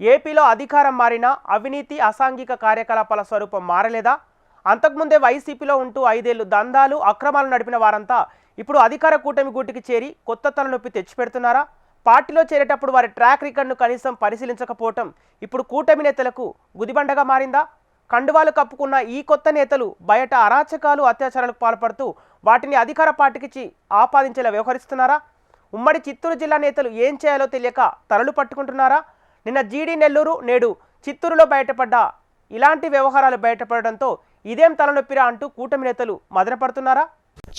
ఏపీలో అధికారం మారినా అవినీతి అసాంఘిక కార్యకలాపాల స్వరూపం మారలేదా? అంతకుముందే వైసీపీలో ఉంటూ 5 ఏళ్లు దందాలు అక్రమాలు నడిపిన వారంతా ఇప్పుడు అధికార కూటమి గూటికి చేరి కొత్త తలనొప్పి తెచ్చిపెడుతున్నారా? పార్టీలో చేరేటప్పుడు వారి ట్రాక్ రికార్డును కనీసం పరిశీలించకపోవటం ఇప్పుడు కూటమి నేతలకు గుదిబండగా మారిందా? కండువాలు కప్పుకున్న ఈ కొత్త నేతలు బయట అరాచకాలు అత్యాచారాలకు పాల్పడుతూ వాటిని అధికార పార్టీకి ఆపాదించేలా వ్యవహరిస్తున్నారా? ఉమ్మడి చిత్తూరు జిల్లా నేతలు ఏం చేయాలో తెలియక తలలు పట్టుకుంటున్నారా? నిన్న జీడీ నెల్లూరు, నేడు చిత్తూరులో బయటపడ్డ ఇలాంటి వ్యవహారాలు బయటపడడంతో ఇదేం తలనొప్పిరా అంటూ కూటమి నేతలు మదనపడుతున్నారా?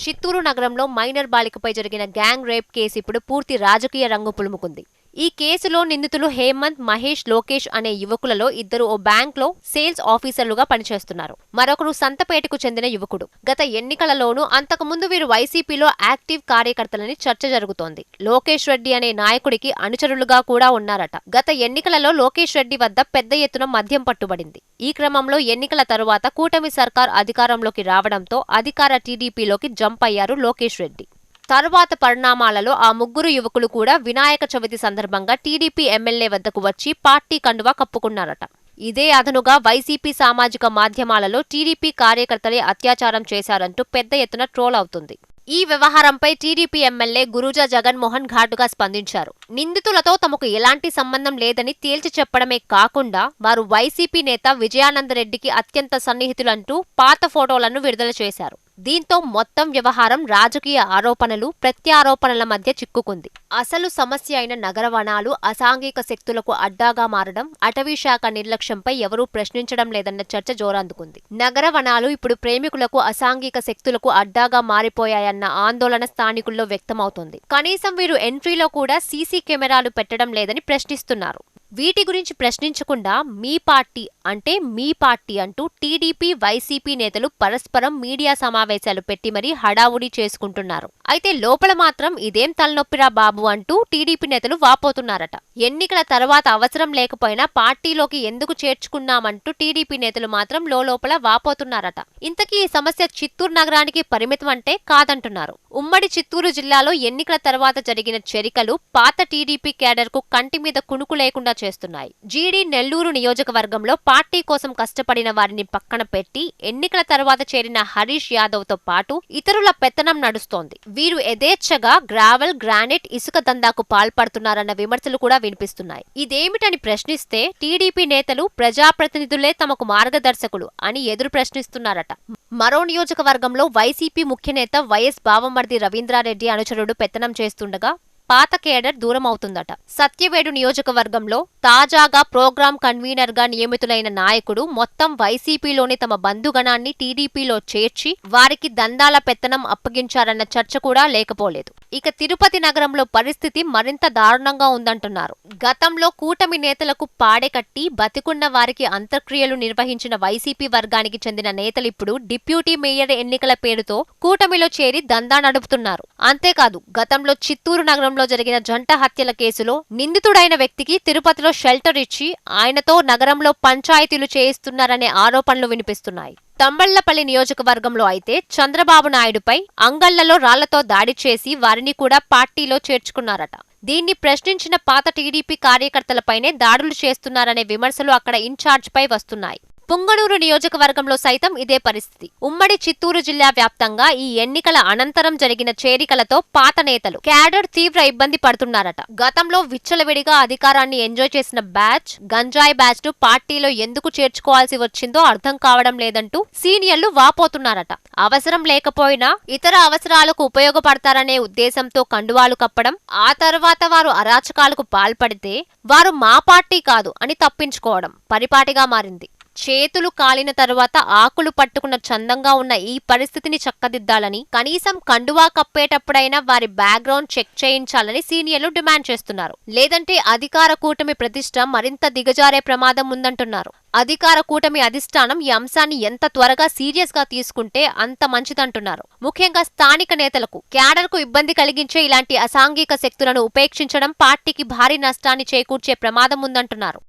చిత్తూరు నగరంలో మైనర్ బాలికపై జరిగిన గ్యాంగ్ రేప్ కేసు ఇప్పుడు పూర్తి రాజకీయ రంగు పులుముకుంది. ఈ కేసులో నిందితులు హేమంత్, మహేష్, లోకేష్ అనే యువకులలో ఇద్దరు ఓ బ్యాంక్ లో సేల్స్ ఆఫీసర్లుగా పనిచేస్తున్నారు. మరొకరు సంతపేటకు చెందిన యువకుడు. గత ఎన్నికలలోనూ అంతకుముందు వీరు వైసీపీలో యాక్టివ్ కార్యకర్తలని చర్చ జరుగుతోంది. లోకేష్ రెడ్డి అనే నాయకుడికి అనుచరులుగా కూడా ఉన్నారట. గత ఎన్నికలలో లోకేష్ రెడ్డి వద్ద పెద్ద ఎత్తున మద్యం పట్టుబడింది. ఈ క్రమంలో ఎన్నికల తరువాత కూటమి సర్కార్ అధికారంలోకి రావడంతో అధికార టీడీపీలోకి జంప్ అయ్యారు లోకేష్ రెడ్డి. తరువాత పరిణామాలలో ఆ ముగ్గురు యువకులు కూడా వినాయక చవితి సందర్భంగా టీడీపీ ఎమ్మెల్యే వద్దకు వచ్చి పార్టీ కండువా కప్పుకున్నారట. ఇదే అదనుగా వైసీపీ సామాజిక మాధ్యమాలలో టీడీపీ కార్యకర్తలే అత్యాచారం చేశారంటూ పెద్ద ఎత్తున ట్రోల్ అవుతుంది. ఈ వ్యవహారంపై టీడీపీ ఎమ్మెల్యే గురూజా జగన్మోహన్ ఘాటుగా స్పందించారు. నిందితులతో తమకు ఎలాంటి సంబంధం లేదని తేల్చి చెప్పడమే కాకుండా వారు వైసీపీ నేత విజయానందరెడ్డికి అత్యంత సన్నిహితులంటూ పాత ఫోటోలను విడుదల చేశారు. దీంతో మొత్తం వ్యవహారం రాజకీయ ఆరోపణలు, ప్రత్యారోపణల మధ్య చిక్కుకుంది. అసలు సమస్య అయిన నగర వనాలు అసాంఘిక శక్తులకు అడ్డాగా మారడం, అటవీ శాఖ నిర్లక్ష్యంపై ఎవరూ ప్రశ్నించడం లేదన్న చర్చ జోరందుకుంది. నగర వనాలు ఇప్పుడు ప్రేమికులకు అసాంఘిక శక్తులకు అడ్డాగా మారిపోయాయన్న ఆందోళన స్థానికుల్లో వ్యక్తమవుతోంది. కనీసం వీరు ఎంట్రీలో కూడా సీసీ కెమెరాలు పెట్టడం లేదని ప్రశ్నిస్తున్నారు. వీటి గురించి ప్రశ్నించకుండా మీ పార్టీ అంటూ టీడీపీ, వైసీపీ నేతలు పరస్పరం మీడియా సమావేశాలు పెట్టి మరీ హడావుడి చేసుకుంటున్నారు. అయితే లోపల మాత్రం ఇదేం తలనొప్పిరా బాబు అంటూ టీడీపీ నేతలు వాపోతున్నారట. ఎన్నికల తర్వాత అవసరం లేకపోయినా పార్టీలోకి ఎందుకు చేర్చుకున్నామంటూ టీడీపీ నేతలు మాత్రం లోపల వాపోతున్నారట. ఇంతకీ ఈ సమస్య చిత్తూరు నగరానికి పరిమితం అంటే కాదంటున్నారు. ఉమ్మడి చిత్తూరు జిల్లాలో ఎన్నికల తర్వాత జరిగిన చర్యలు పాత టీడీపీ క్యాడర్ కు కంటి మీద కునుకు లేకుండా చేస్తున్నాయి. జీడీ నెల్లూరు నియోజకవర్గంలో పార్టీ కోసం కష్టపడిన వారిని పక్కన పెట్టి ఎన్నికల తర్వాత చేరిన హరీష్ యాదవ్ తో పాటు ఇతరుల పెత్తనం నడుస్తోంది. వీరు యథేచ్ఛగా గ్రావెల్, గ్రానైట్, ఇసుక దందాకు పాల్పడుతున్నారన్న విమర్శలు కూడా వినిపిస్తున్నాయి. ఇదేమిటని ప్రశ్నిస్తే టీడీపీ నేతలు ప్రజాప్రతినిధులే తమకు మార్గదర్శకులు అని ఎదురు ప్రశ్నిస్తున్నారట. మరో నియోజకవర్గంలో వైసీపీ ముఖ్యనేత వైఎస్ బావమర్ది రవీంద్రారెడ్డి అనుచరుడు పెత్తనం చేస్తుండగా పాత కేడర్ దూరం అవుతుందట. సత్యవేడు నియోజకవర్గంలో తాజాగా ప్రోగ్రాం కన్వీనర్ గా నియమితులైన నాయకుడు మొత్తం వైసీపీలోని తమ బంధుగణాన్ని టీడీపీలో చేర్చి వారికి దందాల పెత్తనం అప్పగించారన్న చర్చ కూడా లేకపోలేదు. ఇక తిరుపతి నగరంలో పరిస్థితి మరింత దారుణంగా ఉందంటున్నారు. గతంలో కూటమి నేతలకు పాడెకట్టి బతికున్న వారికి అంత్యక్రియలు నిర్వహించిన వైసీపీ వర్గానికి చెందిన నేతలిప్పుడు డిప్యూటీ మేయర్ ఎన్నికల పేరుతో కూటమిలో చేరి దందా నడుపుతున్నారు. అంతేకాదు గతంలో చిత్తూరు నగరంలో జరిగిన జంట హత్యల కేసులో నిందితుడైన వ్యక్తికి తిరుపతిలో షెల్టర్ ఇచ్చి ఆయనతో నగరంలో పంచాయతీలు చేయిస్తున్నారనే ఆరోపణలు వినిపిస్తున్నాయి. తంబళ్లపల్లి నియోజకవర్గంలో అయితే చంద్రబాబు నాయుడుపై అంగళ్లలో రాళ్లతో దాడి చేసి వారిని కూడా పార్టీలో చేర్చుకున్నారట. దీన్ని ప్రశ్నించిన పాత టీడీపీ కార్యకర్తలపైనే దాడులు చేస్తున్నారనే విమర్శలు అక్కడ ఇన్ఛార్జ్ పై వస్తున్నాయి. పుంగనూరు నియోజకవర్గంలో సైతం ఇదే పరిస్థితి. ఉమ్మడి చిత్తూరు జిల్లా వ్యాప్తంగా ఈ ఎన్నికల అనంతరం జరిగిన చేరికలతో పాత నేతలు, క్యాడర్ తీవ్ర ఇబ్బంది పడుతున్నారట. గతంలో విచ్చలవిడిగా అధికారాన్ని ఎంజాయ్ చేసిన బ్యాచ్, గంజాయి బ్యాచ్ ను పార్టీలో ఎందుకు చేర్చుకోవాల్సి వచ్చిందో అర్థం కావడం లేదంటూ సీనియర్లు వాపోతున్నారట. అవసరం లేకపోయినా ఇతర అవసరాలకు ఉపయోగపడతారనే ఉద్దేశంతో కండువాలు కప్పడం, ఆ తర్వాత వారు అరాచకాలకు పాల్పడితే వారు మా పార్టీ కాదు అని తప్పించుకోవడం పరిపాటిగా మారింది. చేతులు కాలిన తరువాత ఆకులు పట్టుకున్న చందంగా ఉన్న ఈ పరిస్థితిని చక్కదిద్దాలని, కనీసం కండువా కప్పేటప్పుడైనా వారి బ్యాక్గ్రౌండ్ చెక్ చేయించాలని సీనియర్లు డిమాండ్ చేస్తున్నారు. లేదంటే అధికార కూటమి ప్రతిష్ట మరింత దిగజారే ప్రమాదం ఉందంటున్నారు. అధికార కూటమి అధిష్టానం ఈ అంశాన్ని ఎంత త్వరగా సీరియస్ గా తీసుకుంటే అంత మంచిదంటున్నారు. ముఖ్యంగా స్థానిక నేతలకు, క్యాడర్ కు ఇబ్బంది కలిగించే ఇలాంటి అసాంఘిక శక్తులను ఉపేక్షించడం పార్టీకి భారీ నష్టాన్ని చేకూర్చే ప్రమాదం ఉందంటున్నారు.